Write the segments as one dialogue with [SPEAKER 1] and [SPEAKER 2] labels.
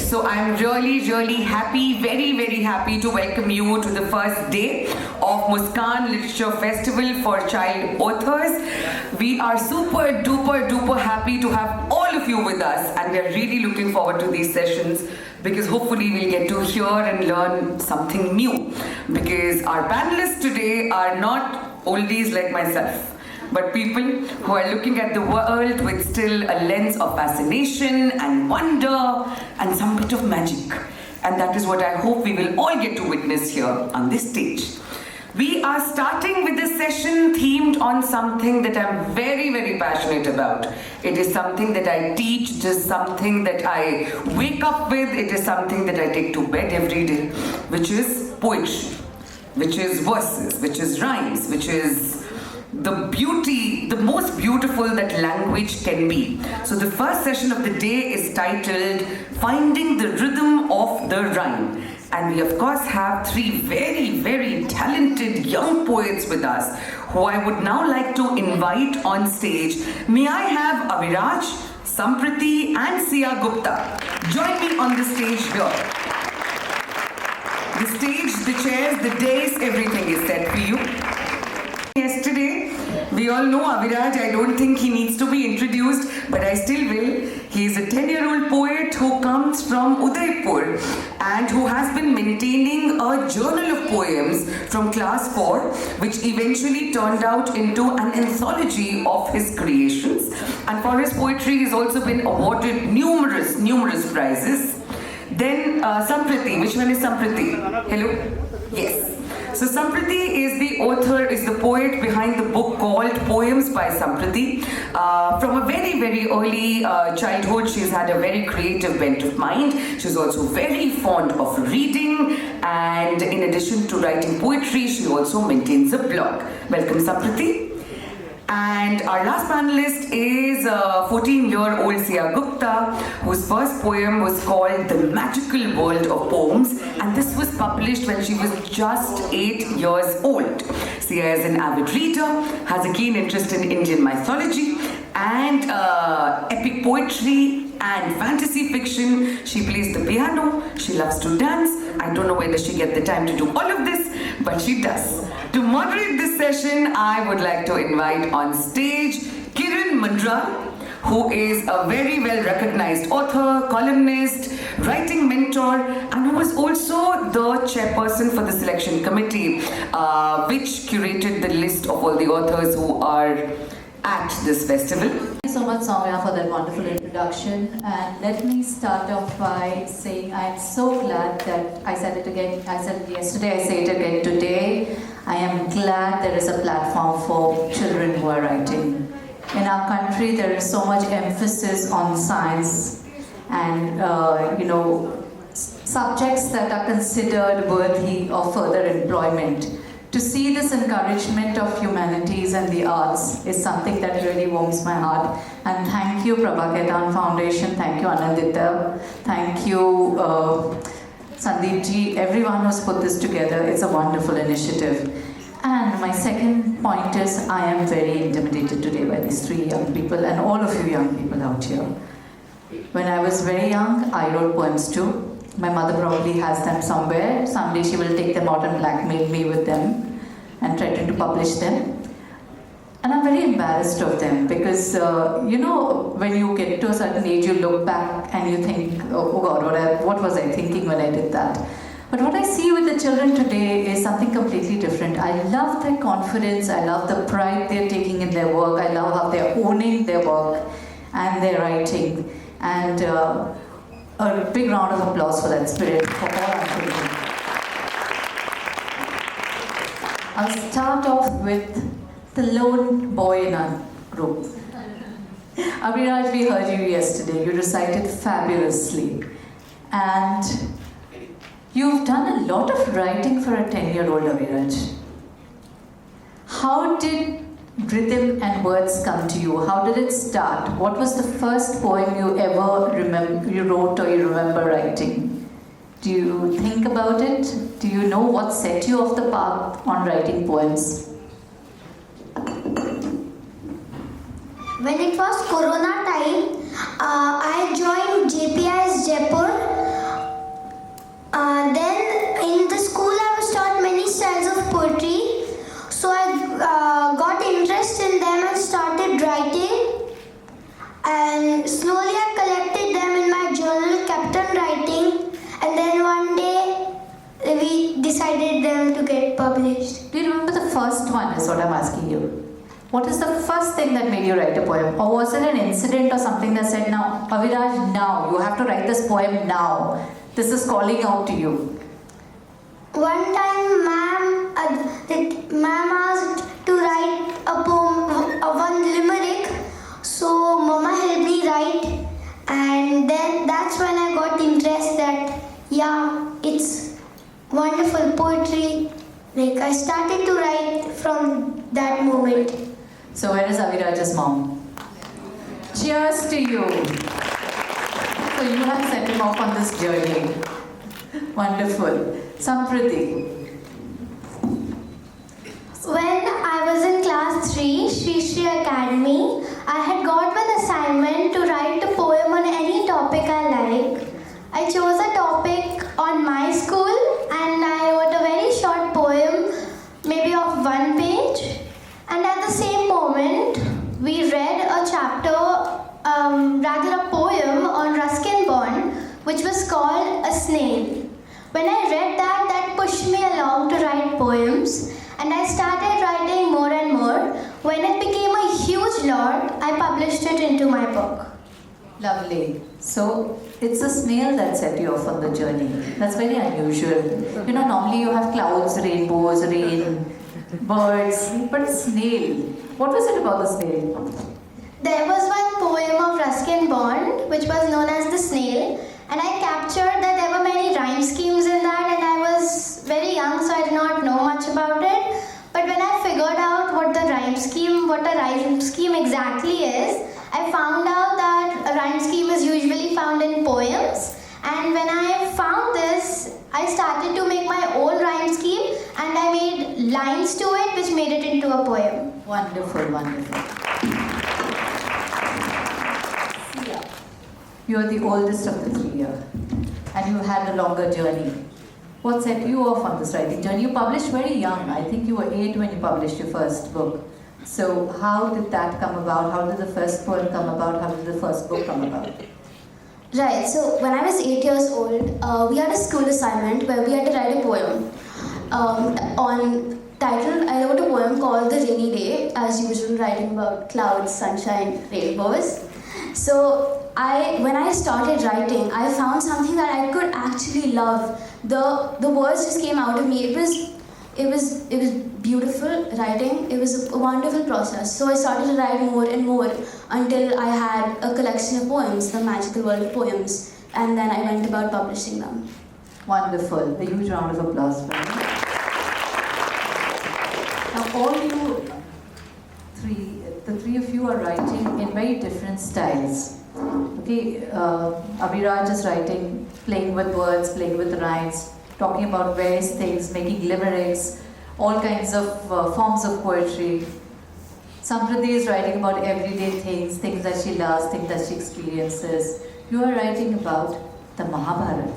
[SPEAKER 1] So I'm really happy, very happy to welcome you to the first day of Muskaan Literature Festival for Child Authors. We are super duper happy to have all of you with us, and we are really looking forward to these sessions because hopefully we'll get to hear and learn something new. Because our panelists today are not oldies like myself, but people who are looking at the world with still a lens of fascination and wonder and some bit of magic. And that is what I hope we will all get to witness here on this stage. We are starting with a session themed on something that I'm very passionate about. It is something that I teach, it is something that I wake up with, it is something that I take to bed every day, which is poetry, which is verses, which is rhymes, which is the beauty, the most beautiful that language can be. So the first session of the day is titled Finding the Rhythm of the Rhyme. And we of course have three very talented young poets with us who I would now like to invite on stage. May I have Aviraj, Sampriti and Gupta join me on the stage here. The stage, the chairs, the dais, everything is set for you. Yesterday, we all know Aviraj. I don't think he needs to be introduced, but I still will. He is a 10-year-old poet who comes from Udaipur and who has been maintaining a journal of poems from class 4, which eventually turned out into an anthology of his creations. And for his poetry, he's also been awarded numerous prizes. Then Sampriti. Which one is Sampriti? Hello? Yes. So Sampriti is the author, is the poet behind the book called Poems by Sampriti. From a very early childhood, she's had a very creative bent of mind. She's also very fond of reading, and in addition to writing poetry, she also maintains a blog. Welcome, Sampriti. And our last panelist is 14-year-old Gupta, whose first poem was called The Magical World of Poems, and this was published when she was just 8 years old. Sia is an avid reader, has a keen interest in Indian mythology and epic poetry and fantasy fiction. She plays the piano, she loves to dance. I don't know whether she gets the time to do all of this, but she does. To moderate this session, I would like to invite on stage Kiran Manral, who is a very well-recognized author, columnist, writing mentor, and who was also the chairperson for the selection committee, which curated the list of all the authors who are at this festival.
[SPEAKER 2] Thank you so much, Soumya, for that wonderful introduction. And let me start off by saying I'm so glad that I said it again. I said it yesterday, I say it again today. I am glad there is a platform for children who are writing. In our country, there is so much emphasis on science and, subjects that are considered worthy of further employment. To see this encouragement of humanities and the arts is something that really warms my heart. And thank you, Prabhaketan Foundation. Thank you, Anandita. Thank you, Sandeep ji, everyone who's put this together. It's a wonderful initiative. And my second point is I am very intimidated today by these three young people and all of you young people out here. When I was very young, I wrote poems too. My mother probably has them somewhere. Someday she will take them out and blackmail me with them and threaten to publish them. And I'm very embarrassed of them because, when you get to a certain age, you look back and you think, oh God, what was I thinking when I did that? But what I see with the children today is something completely different. I love their confidence, I love the pride they're taking in their work, I love how they're owning their work and their writing. And a big round of applause for that spirit for all our children. I'll start off with the lone boy in our group. Aviraj, we heard you yesterday. You recited fabulously. And you've done a lot of writing for a 10-year-old, Aviraj. How did rhythm and words come to you? How did it start? What was the first poem you ever wrote or you remember writing? Do you think about it? Do you know what set you off the path on writing poems?
[SPEAKER 3] When it was Corona time, I joined JPI's Jaipur poetry. So I got interest in them and started writing. And slowly I collected them in my journal, kept on writing. And then one day we decided them to get published.
[SPEAKER 2] Do you remember the first one is what I'm asking you? What is the first thing that made you write a poem? Or was it an incident or something that said, now, Aviraj, now, you have to write this poem now. This is calling out to you.
[SPEAKER 3] One time, ma'am asked to write a poem, one limerick. So, Mama helped me write, and then that's when I got interest that, yeah, it's wonderful poetry. Like, I started to write from that moment.
[SPEAKER 2] So, where is Aviraj's mom? Cheers to you. So, you have set him off on this journey. Wonderful. Sampriti.
[SPEAKER 3] When I was in class 3, Shri Academy, I had got one assignment to write a poem on any topic I like. I chose a topic on my school and I wrote a very short poem, maybe of 1 page. And at the same moment, we read a chapter, rather a poem on Ruskin Bond, which was called A Snail. When I read that, that pushed me along to write poems. And I started writing more and more. When it became a huge lot, I published it into my book.
[SPEAKER 2] Lovely. So, it's a snail that set you off on the journey. That's very unusual. You know, normally you have clouds, rainbows, rain, birds, but a snail. What was it about the snail?
[SPEAKER 3] There was one poem of Ruskin Bond, which was known as The Snail. And I captured that there were many rhyme schemes in that, and I was very young, so I did not know much about it. But when I figured out what a rhyme scheme exactly is, I found out that a rhyme scheme is usually found in poems. And when I found this, I started to make my own rhyme scheme, and I made lines to it, which made it into a poem.
[SPEAKER 2] Wonderful, wonderful. You are the oldest of the 3 here, and you had a longer journey. What set you off on this writing journey? You published very young. I think you were 8 when you published your first book. So how did that come about? How did the first poem come about? How did the first book come about?
[SPEAKER 3] Right, so when I was 8 years old, we had a school assignment where we had to write a poem. I wrote a poem called The Rainy Day, as usual, writing about clouds, sunshine, rainbows. So when I started writing, I found something that I could actually love. The words just came out of me. It was beautiful writing. It was a wonderful process. So I started to write more and more until I had a collection of poems, The Magical World of Poems, and then I went about publishing them.
[SPEAKER 2] Wonderful. A huge round of applause for you. Now all you the three of you are writing in very different styles. Okay, Aviraj is writing, playing with words, playing with rhymes, talking about various things, making limericks, all kinds of forms of poetry. Sampriti is writing about everyday things, things that she loves, things that she experiences. You are writing about the Mahabharata.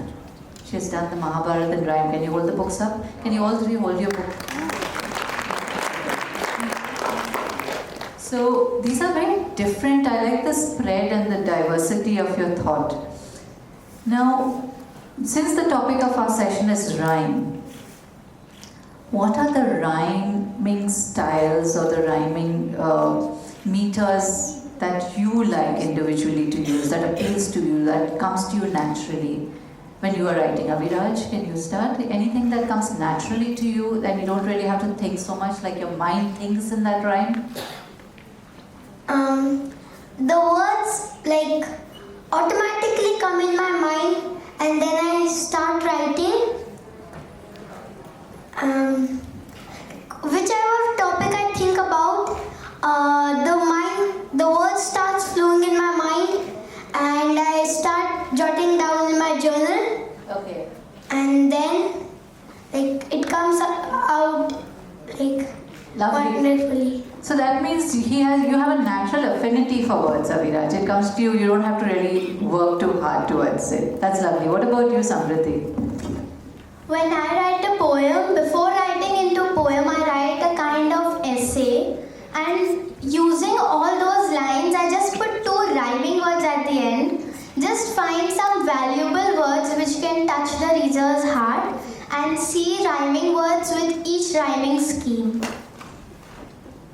[SPEAKER 2] She has done the Mahabharata in rhyme. Can you hold the books up? Can you all three hold your book? So these are very different. I like the spread and the diversity of your thought. Now, since the topic of our session is rhyme, what are the rhyming styles or the rhyming meters that you like individually to use, that appeals to you, that comes to you naturally when you are writing? Aviraj, can you start? Anything that comes naturally to you and you don't really have to think so much, like your mind thinks in that rhyme?
[SPEAKER 3] The words like automatically come in my mind and then I start writing. Whichever topic I think about, the words starts flowing in my mind and I start jotting down in my journal.
[SPEAKER 2] Okay.
[SPEAKER 3] And then it comes out wonderfully.
[SPEAKER 2] So that means you have a natural affinity for words, Aviraj. It comes to you, you don't have to really work too hard towards it. That's lovely. What about you, Sampriti?
[SPEAKER 3] When I write a poem, before writing into poem, I write a kind of essay, and using all those lines, I just put 2 rhyming words at the end. Just find some valuable words which can touch the reader's heart and see rhyming words with each rhyming scheme.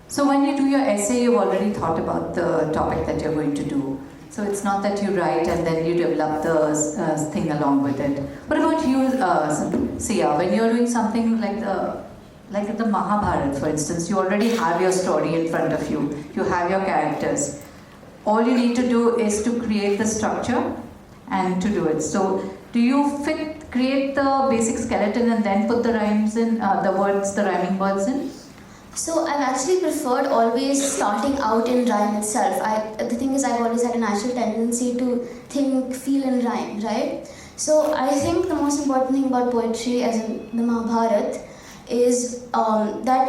[SPEAKER 2] So when you do your essay, you've already thought about the topic that you're going to do. So it's not that you write and then you develop the thing along with it. What about you, Sia? When you're doing something like the Mahabharata, for instance, you already have your story in front of you. You have your characters. All you need to do is to create the structure and to do it. So do you create the basic skeleton and then put the rhymes in, the rhyming words in?
[SPEAKER 4] So I've actually preferred always starting out in rhyme itself. The thing is, I've always had a natural tendency to think, feel and rhyme, right? So I think the most important thing about poetry, as in the Mahabharata, is that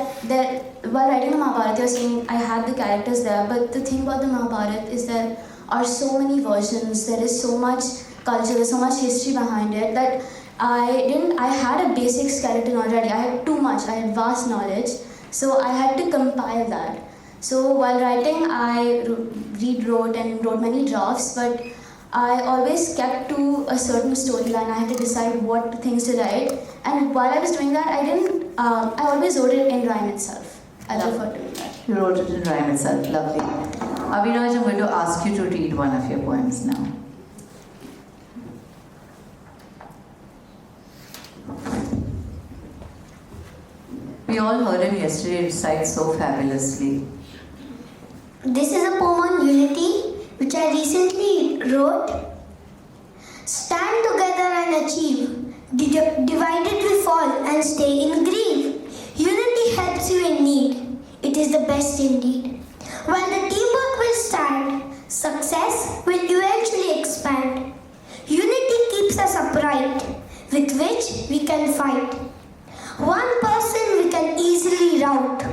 [SPEAKER 4] while writing the Mahabharata, you're saying I had the characters there, but the thing about the Mahabharata is there are so many versions, there is so much culture, there's so much history behind it that I had a basic skeleton already. I had too much, I had vast knowledge. So I had to compile that. So while writing, I wrote many drafts, but I always kept to a certain storyline. I had to decide what things to write. And while I was doing that, I always wrote it in rhyme itself. I prefer doing that.
[SPEAKER 2] You wrote it in rhyme itself, lovely. Aviraj, I'm going to ask you to read one of your poems now. We all heard him yesterday recite so fabulously.
[SPEAKER 3] This is a poem on unity which I recently wrote. Stand together and achieve. Divided we fall and stay in grief. Unity helps you in need. It is the best indeed. When the teamwork will stand, success will eventually expand. Unity keeps us upright, with which we can fight. One person we can easily rout.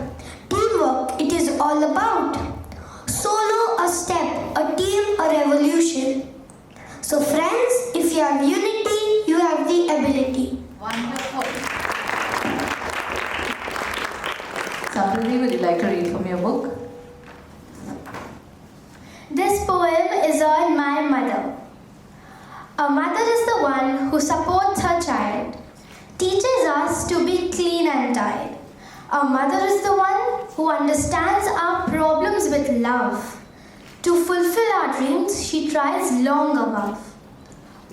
[SPEAKER 3] Teamwork it is all about. Solo a step, a team a revolution. So friends, if you have unity, you have the ability.
[SPEAKER 2] Wonderful. Sampriti, would you like to read from your book?
[SPEAKER 3] This poem is on my mother. A mother is the one who supports her child, teaches us to be clean and tidy. A mother is the one who understands our problems with love. To fulfill our dreams, she tries long above.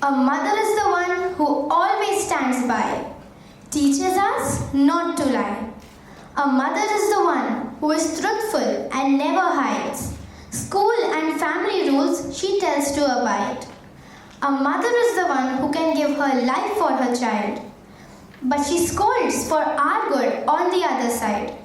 [SPEAKER 3] A mother is the one who always stands by, teaches us not to lie. A mother is the one who is truthful and never hides. School and family rules she tells to abide. A mother is the one who can give her life for her child. But she scolds for our good on the other side.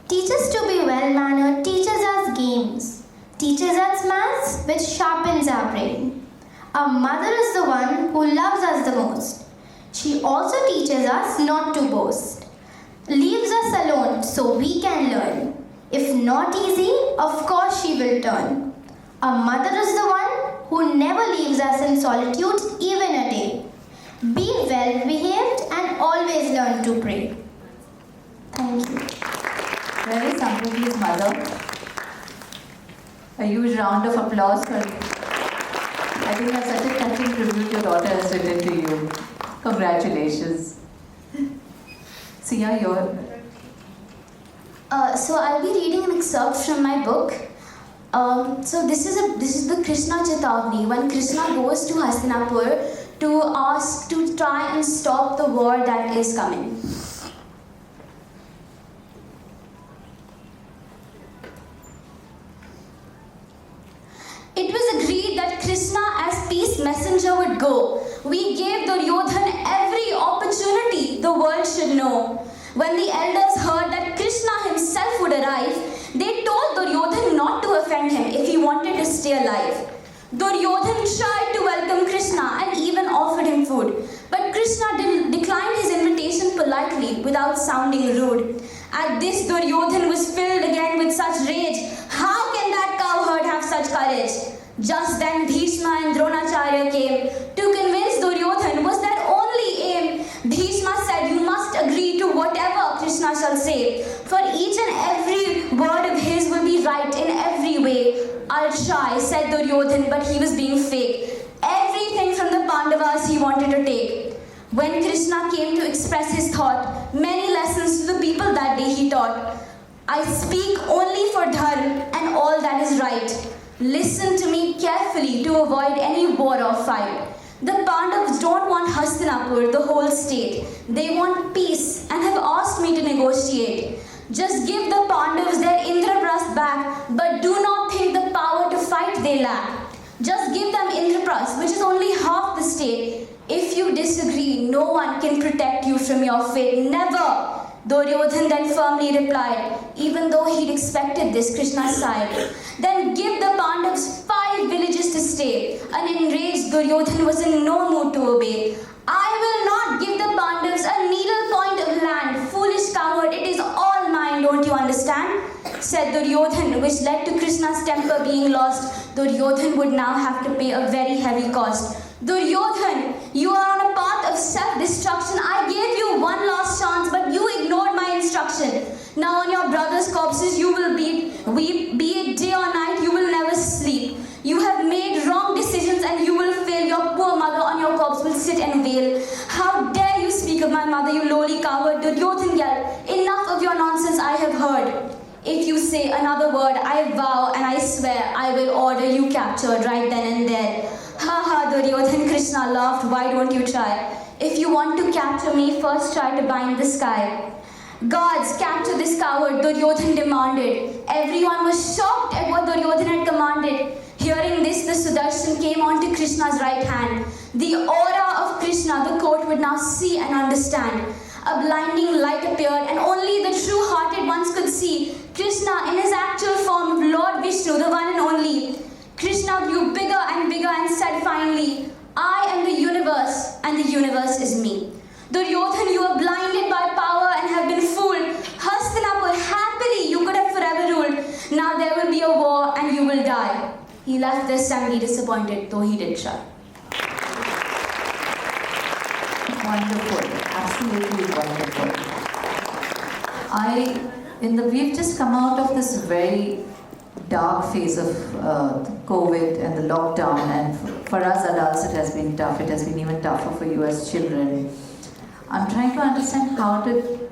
[SPEAKER 3] Teaches to be well-mannered, teaches us games. Teaches us maths, which sharpens our brain. A mother is the one who loves us the most. She also teaches us not to boast. Leaves us alone so we can learn. If not easy, of course she will turn. A mother is the one who never leaves us in solitude even a day. Be well behaved and always learn to pray. Thank you.
[SPEAKER 2] Where is Sampriti's mother? A huge round of applause for I think that's such a touching tribute your daughter has written to you. Congratulations. Sia, your
[SPEAKER 4] So I'll be reading an excerpt from my book. So this is the Krishna Chetavni, when Krishna goes to Hastinapur to try and stop the war that is coming. It was agreed that Krishna as peace messenger would go. We gave Duryodhan every opportunity the world should know. When the elders heard that Krishna himself would arrive, they told Duryodhan not to offend him if he wanted to stay alive. Duryodhan tried to welcome Krishna and even offered him food. But Krishna declined his invitation politely without sounding rude. At this, Duryodhan was filled again with such rage. How can that cowherd have such courage? Just then Bhishma and Dronacharya came. To convince Duryodhan was their only aim. Bhishma said, you must agree to whatever Krishna shall shall say. For each and every word of his will be right in every way. I'll try, said Duryodhan, but he was being fake. Everything from the Pandavas he wanted to take. When Krishna came to express his thought, many lessons to the people that day he taught. I speak only for dharma and all that is right. Listen to me carefully to avoid any war or fight. The Pandavas don't want Hastinapur, the whole state. They want peace and have asked me to negotiate. Just give the Pandavas their Indraprasth back, but do not think the power to fight they lack. Just give them Indraprasth, which is only half the state. If you disagree, no one can protect you from your fate. Never! Duryodhan then firmly replied, even though he'd expected this, Krishna sighed. Then give the Pandavas 5 villages to stay. An enraged Duryodhan was in no mood to obey. I will not give the Pandavas a needle point of land. Foolish coward, it is all mine, don't you understand? Said Duryodhan, which led to Krishna's temper being lost. Duryodhan would now have to pay a very heavy cost. Duryodhan, you are on a path of self-destruction. I gave you one last chance, but you ignored my instruction. Now on your brother's corpses you will weep, be it day or night, you will never sleep. You have made wrong decisions and you will fail. Your poor mother on your corpse will sit and wail. How dare you speak of my mother, you lowly coward? Duryodhan yelled, enough of your nonsense, I have heard. If you say another word, I vow and I swear I will order you captured right then and there. Ha ha, Duryodhan, Krishna laughed, why don't you try? If you want to capture me, first try to bind the sky. Gods, capture this coward, Duryodhan demanded. Everyone was shocked at what Duryodhan had commanded. Hearing this, the Sudarshan came onto Krishna's right hand. The aura of Krishna, the court would now see and understand. A blinding light appeared and only the true-hearted ones could see Krishna in his actual form of Lord Vishnu, the one and only. Krishna grew bigger and bigger and said finally, I am the universe and the universe is me. Duryodhan, you are blinded by power and have been fooled. Hastinapur, happily you could have forever ruled. Now there will be a war and you will die. He left the assembly disappointed, though he did try.
[SPEAKER 2] Wonderful, absolutely wonderful. We've just come out of this very dark phase of COVID and the lockdown, and for us adults it has been tough. It has been even tougher for you as children. I'm trying to understand, how did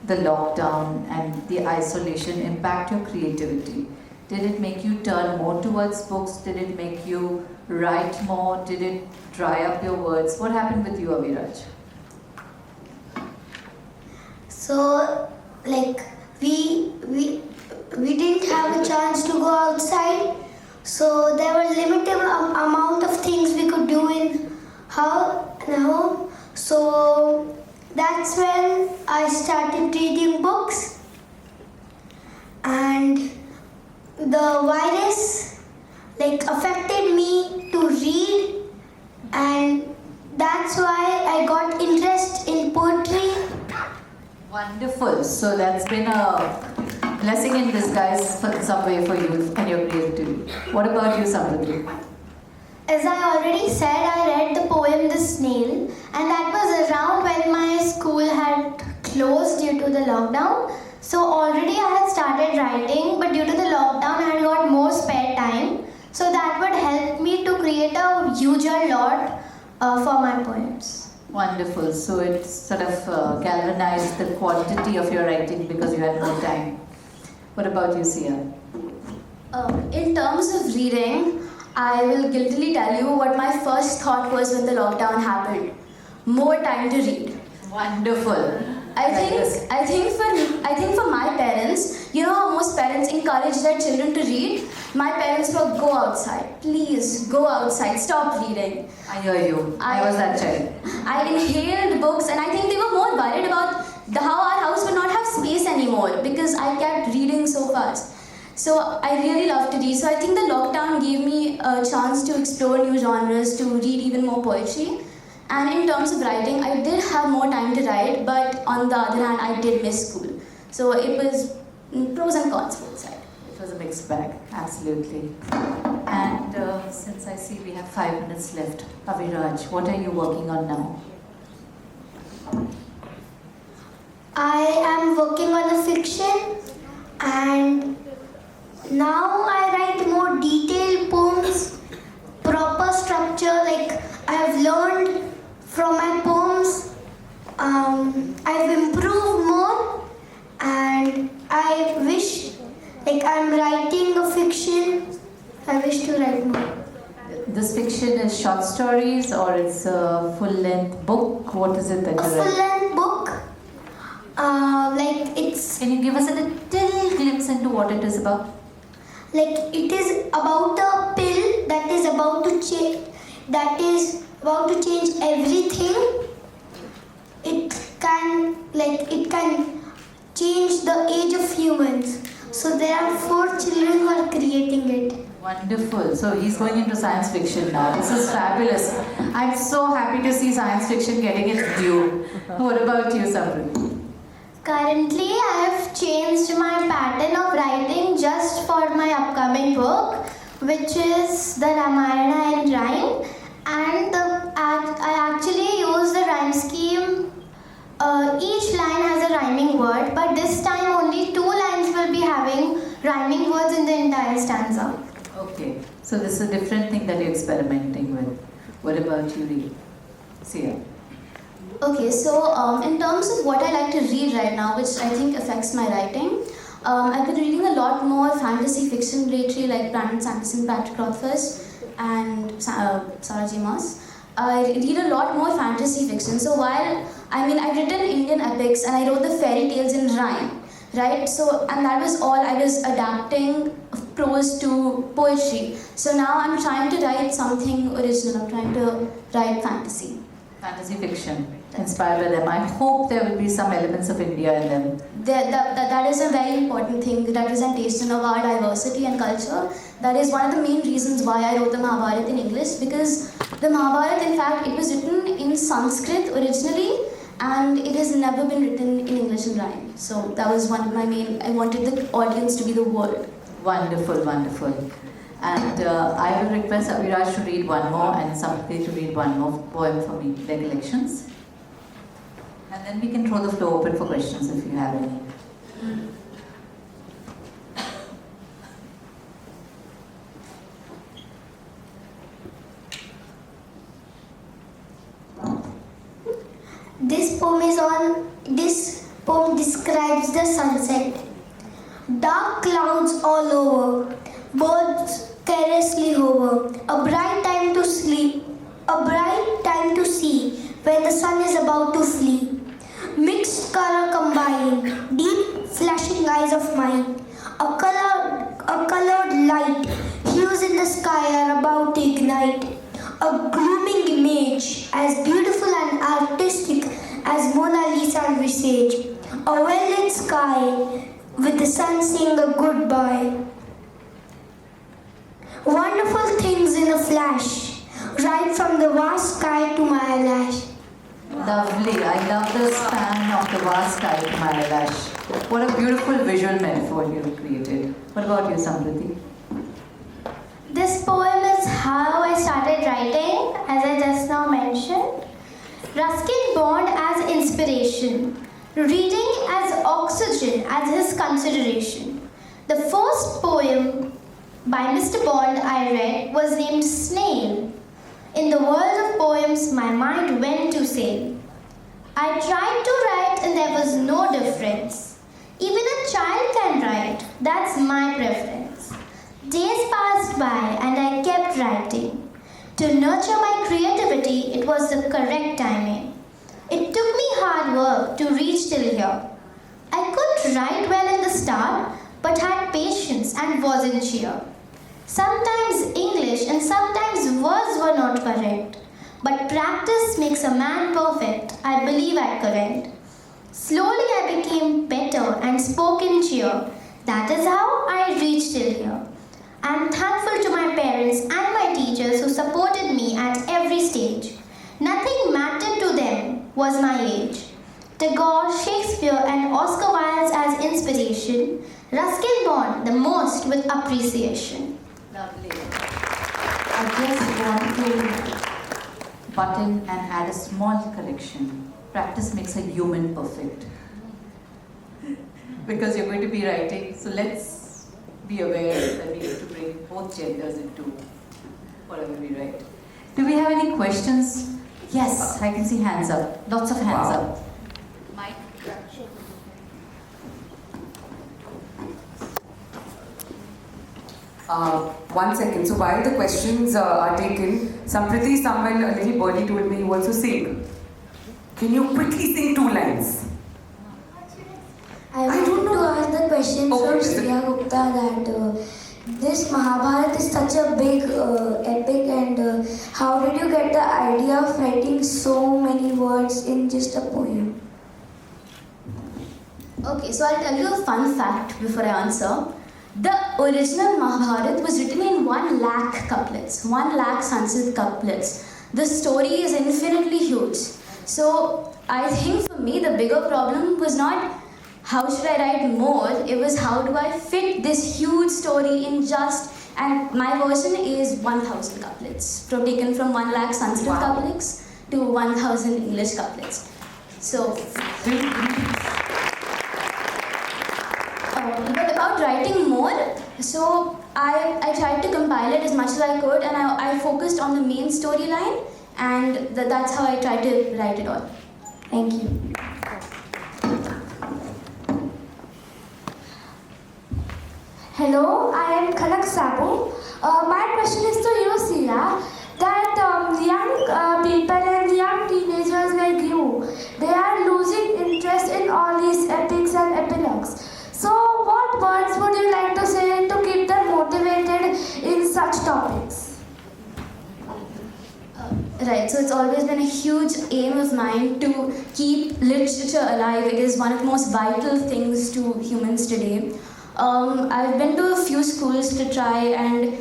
[SPEAKER 2] the lockdown and the isolation impact your creativity? Did it make you turn more towards books? Did it make you write more? Did it dry up your words? What happened with you, Aviraj?
[SPEAKER 3] So, like, we didn't have a chance to go outside. So there were limited amount of things we could do in home. So that's when I started reading books, and the virus affected me to read, and that's why I got interest in poetry.
[SPEAKER 2] Wonderful. So that's been a blessing in disguise for some way for you and your creativity. What about you, Sampriti?
[SPEAKER 3] As I already said, I read the poem The Snail, and that was around when my school had closed due to the lockdown. So already I had started writing, but due to the lockdown I had got more spare time. So that would help me to create a huger lot for my poems.
[SPEAKER 2] Wonderful. So it sort of galvanized the quantity of your writing because you had more time. What about you, Sia?
[SPEAKER 4] In terms of reading, I will guiltily tell you what my first thought was when the lockdown happened. More time to read.
[SPEAKER 2] Wonderful.
[SPEAKER 4] I think for my parents, you know how most parents encourage their children to read? My parents were, go outside. Please, go outside. Stop reading.
[SPEAKER 2] I hear you. I was that child.
[SPEAKER 4] I inhaled books, and I think they were more worried about how our house would not have space anymore because I kept reading so fast. So I really love to read. So I think the lockdown gave me a chance to explore new genres, to read even more poetry. And in terms of writing, I did have more time to write, but on the other hand, I did miss school. So it was pros and cons both sides.
[SPEAKER 2] It was a mixed bag, absolutely. And since I see we have 5 minutes left, Aviraj, what are you working on now?
[SPEAKER 3] I am working on a fiction and now I write more detailed poems, proper structure, like I have learned from my poems. I've improved more and I wish, like I'm writing a fiction, I wish to write more.
[SPEAKER 2] This fiction is short stories or it's a full-length book? What is it that
[SPEAKER 3] A
[SPEAKER 2] you write?
[SPEAKER 3] full-length book, like it's
[SPEAKER 2] Can you give us a little glimpse into what it is about?
[SPEAKER 3] like it is about a pill that is about to change, everything. It can change the age of humans. So there are 4 children who are creating it.
[SPEAKER 2] Wonderful. So he's going into science fiction now. This is fabulous. I'm so happy to see science fiction getting its due. What about you, Sampriti?
[SPEAKER 3] Currently, I have changed my pattern of writing just for my upcoming book, which is the Ramayana in rhyme. And I actually use the rhyme scheme. Each line has a rhyming word, but this time only 2 lines will be having rhyming words in the entire stanza.
[SPEAKER 2] Okay. So this is a different thing that you're experimenting with. What about you, Sia?
[SPEAKER 4] Okay, so in terms of what I like to read right now, which I think affects my writing, I've been reading a lot more fantasy fiction lately, like Brandon Sanderson, Patrick Rothfuss, and Sarah J. Maas. I read a lot more fantasy fiction. So while, I've written Indian epics and I wrote the fairy tales in rhyme, right? So, and that was all, I was adapting prose to poetry. So now I'm trying to write something original, I'm trying to write fantasy.
[SPEAKER 2] Fantasy fiction, inspired by them. I hope there will be some elements of India in them.
[SPEAKER 4] That is a very important thing, the representation of our diversity and culture. That is one of the main reasons why I wrote the Mahabharata in English, because the Mahabharata, in fact, it was written in Sanskrit originally, and it has never been written in English in rhyme. So that was one of my main, I wanted the audience to be the world.
[SPEAKER 2] Wonderful, wonderful. And I will request Aviraj to read one more and Sampriti to read one more poem for me, Recollections. And then we can throw the floor open for questions if you have any.
[SPEAKER 3] This poem describes the sunset. Dark clouds all over, birds carelessly hover, a bright time to sleep, a bright time to see, when the sun is about to flee. Mixed color combined, deep flashing eyes of mine, a colored light, hues in the sky are about to ignite. A glooming image, as beautiful and artistic as Mona Lisa's visage. A well-lit sky, with the sun saying a goodbye. Wonderful things in a flash, right from the vast sky to my eyelash.
[SPEAKER 2] Lovely. I love the span of the vast sky to my eyelash. What a beautiful visual metaphor you created. What about you, Sampriti?
[SPEAKER 3] This poem is how I started writing, as I just now mentioned. Ruskin Bond as inspiration, reading as oxygen as his consideration. The first poem by Mr. Bond I read was named Snail. In the world of poems, my mind went to sail. I tried to write and there was no difference. Even a child can write, that's my preference. Days passed by and I kept writing. To nurture my creativity, it was the correct timing. It took me hard work to reach till here. I couldn't write well in the start, but had patience and wasn't sure. Sometimes English and sometimes words were not correct. But practice makes a man perfect, I believe at current. Slowly I became better and spoke in cheer. That is how I reached till here. I am thankful to my parents and my teachers who supported me at every stage. Nothing mattered to them was my age. Tagore, Shakespeare and Oscar Wilde as inspiration, Ruskin Bond the most with appreciation.
[SPEAKER 2] Lovely. I just want to button and add a small correction. Practice makes a human perfect. because you're going to be writing. So let's be aware that we need to bring both genders into whatever we write. Do we have any questions? Yes, I can see hands up. Lots of hands up. Mike?
[SPEAKER 1] One second. So while the questions are taken, Sampriti, someone a little birdie told me you also sing. Can you quickly sing 2 lines?
[SPEAKER 4] I want to ask the question
[SPEAKER 1] Okay,
[SPEAKER 4] from
[SPEAKER 1] is it-
[SPEAKER 4] Shriya Gupta that this Mahabharata is such a big epic, and how did you get the idea of writing so many words in just a poem? Okay, so I'll tell you a fun fact before I answer. The original Mahabharata was written in 1 lakh couplets, 1 lakh Sanskrit couplets. The story is infinitely huge. So I think for me the bigger problem was not how should I write more, it was how do I fit this huge story in just, and my version is 1000 couplets, taken from 1 lakh Sanskrit
[SPEAKER 1] Wow.
[SPEAKER 4] couplets to 1000 English couplets. So, but about writing more, so I tried to compile it as much as I could, and I focused on the main storyline, and that's how I tried to write it all. Thank you.
[SPEAKER 3] Hello, I am Khalak Sabu. My question is to you, Sia, that young people and young teenagers like you, they are losing interest in all these epics and epilogues. So, what words would you like to say to keep them motivated in such topics?
[SPEAKER 4] Right, so it's always been a huge aim of mine to keep literature alive. It is one of the most vital things to humans today. I've been to a few schools to try and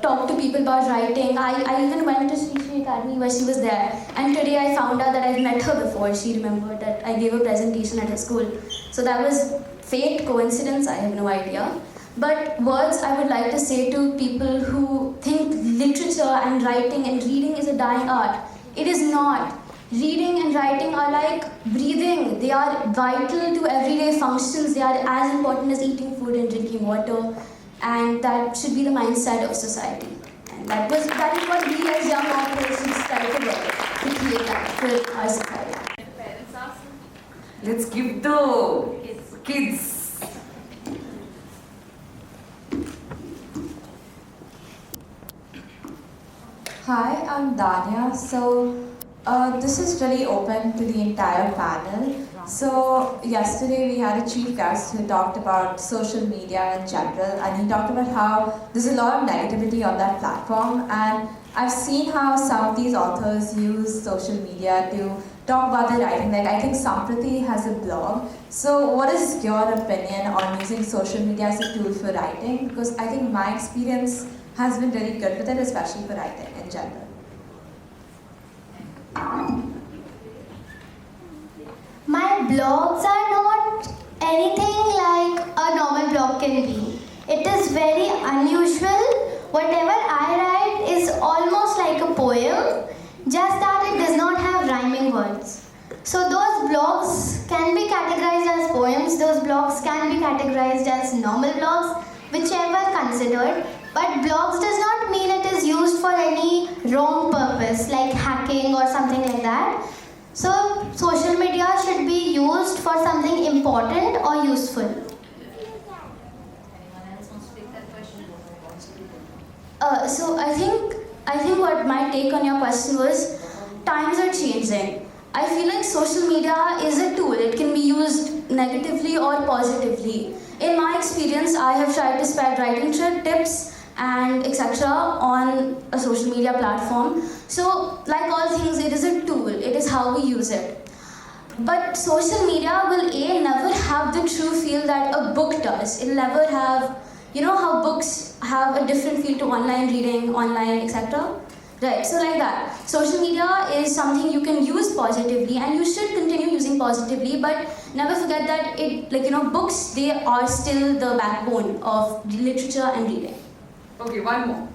[SPEAKER 4] talk to people about writing. I even went to Sri Academy where she was there, and today I found out that I've met her before. She remembered that I gave a presentation at her school. So that was fate, coincidence, I have no idea. But words I would like to say to people who think literature and writing and reading is a dying art. It is not. Reading and writing are like breathing. They are vital to everyday functions. They are as important as eating food and drinking water. And that should be the mindset of society. And that is what we as young authors should strive to work, to create that for our society.
[SPEAKER 1] Let's give the kids.
[SPEAKER 5] Hi, I'm Danya. So, this is really open to the entire panel. So, yesterday we had a chief guest who talked about social media in general, and he talked about how there's a lot of negativity on that platform. And I've seen how some of these authors use social media to talk about their writing. Like, I think Sampriti has a blog. So, what is your opinion on using social media as a tool for writing? Because I think my experience has been really good with it, especially for writing in general.
[SPEAKER 3] My blogs are not anything like a normal blog can be. It is very unusual. Whatever I write is almost like a poem, just that it does not have rhyming words. So those blogs can be categorized as poems, those blogs can be categorized as normal blogs, whichever considered. But blogs does not mean it is used for any wrong purpose like hacking or something like that. So social media should be used for something important or useful.
[SPEAKER 4] So I think what my take on your question was, times are changing. I feel like social media is a tool. It can be used negatively or positively. In my experience, I have tried to spread writing tips and etc. on a social media platform. So like all things, it is a tool. It is how we use it. But social media will never have the true feel that a book does. It'll never have, you know how books have a different feel to online reading, online, etc. Right, so like that. Social media is something you can use positively, and you should continue using positively, but never forget that books, they are still the backbone of literature and reading.
[SPEAKER 1] Okay, one more.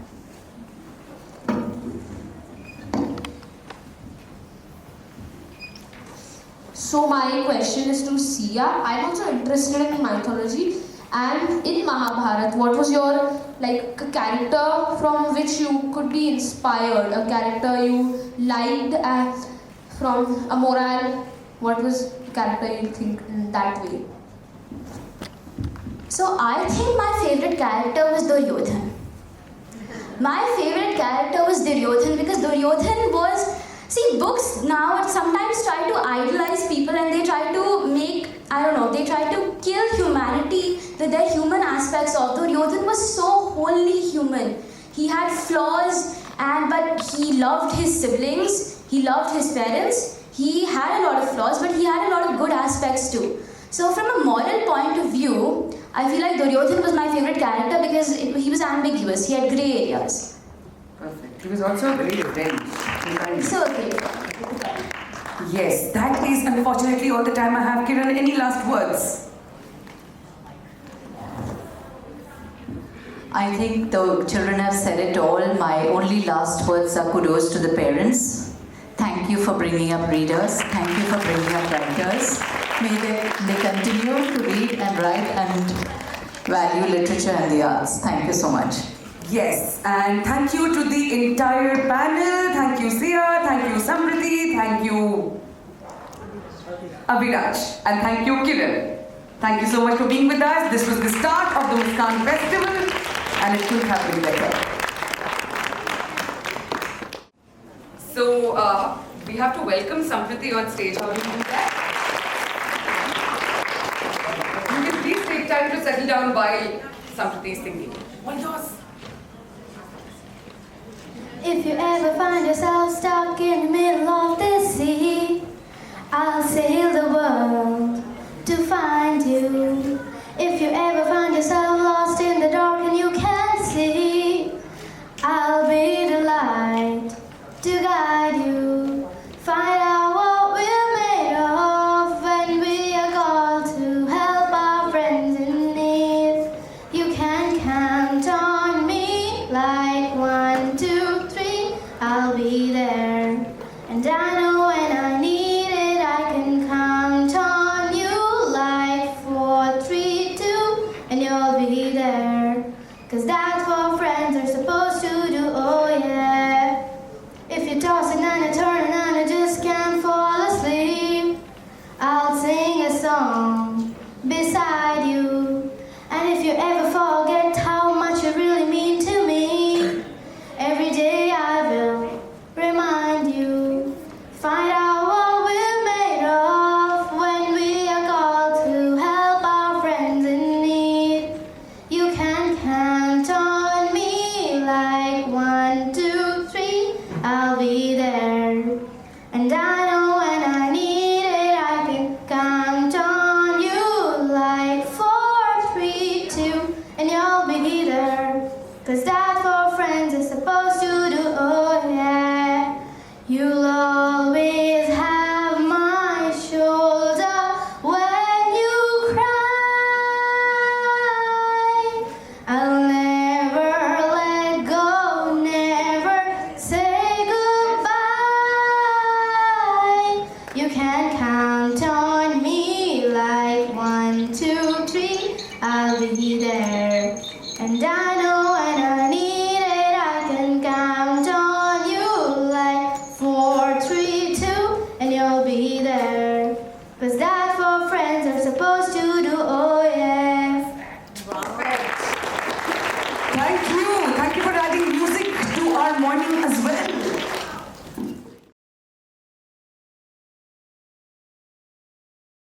[SPEAKER 6] So my question is to Sia. I'm also interested in mythology and in Mahabharata. What was your like a character from which you could be inspired? A character you liked and from a moral. What was the character you think in that way?
[SPEAKER 4] So I think my favorite character was Duryodhan. My favorite character was Duryodhan because Duryodhan was, see, books now sometimes try to idolize people and they try to make, they try to kill humanity with their human aspects of. Duryodhan was so wholly human. He had flaws but he loved his siblings, he loved his parents, he had a lot of flaws but he had a lot of good aspects too. So from a moral point of view, I feel like Duryodhan was my favorite character because he was ambiguous, he had grey areas.
[SPEAKER 1] Perfect. He was also a great friend.
[SPEAKER 4] So great.
[SPEAKER 1] Yes, that is unfortunately all the time I have. Kiran, any last words?
[SPEAKER 2] I think the children have said it all. My only last words are kudos to the parents. Thank you for bringing up readers. Thank you for bringing up writers. May they continue to read and write and value literature and the arts. Thank you so much.
[SPEAKER 1] Yes, and thank you to the entire panel. Thank you, Sia. Thank you, Sampriti. Thank you, Aviraj. And thank you, Kiran. Thank you so much for being with us. This was the start of the Muskaan Festival, and it couldn't have been better. So, we have to welcome Sampriti on stage. How do you do that? You can please take time to settle down while Sampriti is singing. All yours.
[SPEAKER 3] If you ever find yourself stuck in the middle of the sea, I'll sail the world to find you. If you ever find yourself lost in the dark and you can't see, I'll be the light to guide you. Find out what we're made of when we are called to help our friends in need. You can count on me like 1, 2, 3. I'll be there, and I know